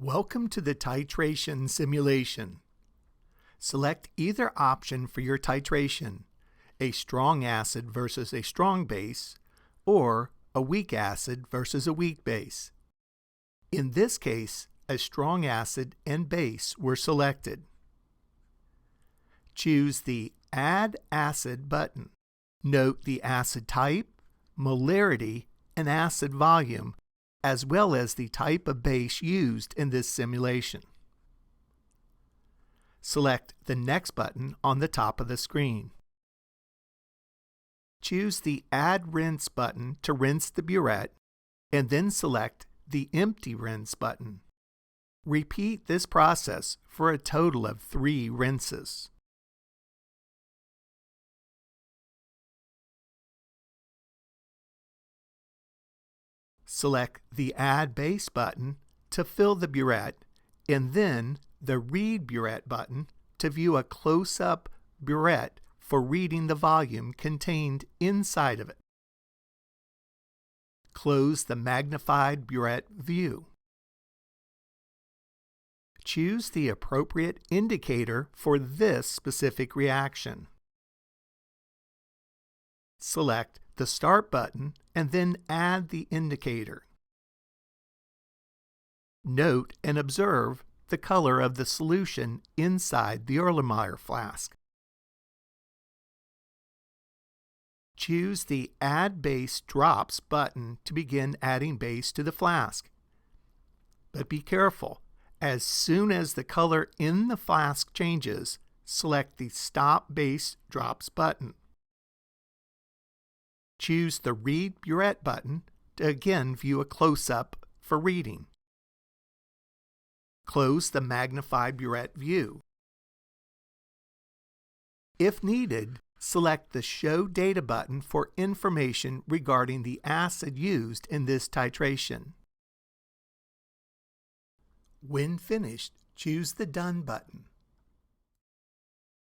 Welcome to the titration simulation. Select either option for your titration, a strong acid versus a strong base, or a weak acid versus a weak base. In this case, a strong acid and base were selected. Choose the Add Acid button. Note the acid type, molarity, and acid volume, as well as the type of base used in this simulation. Select the Next button on the top of the screen. Choose the Add Rinse button to rinse the burette, and then select the Empty Rinse button. Repeat this process for a total of 3 rinses. Select the Add Base button to fill the burette, and then the Read Burette button to view a close-up burette for reading the volume contained inside of it. Close the magnified burette view. Choose the appropriate indicator for this specific reaction. Select the Start button and then add the indicator. Note and observe the color of the solution inside the Erlenmeyer flask. Choose the Add Base Drops button to begin adding base to the flask. But be careful, as soon as the color in the flask changes, select the Stop Base Drops button. Choose the Read Burette button to again view a close-up for reading. Close the magnified burette view. If needed, select the Show Data button for information regarding the acid used in this titration. When finished, choose the Done button.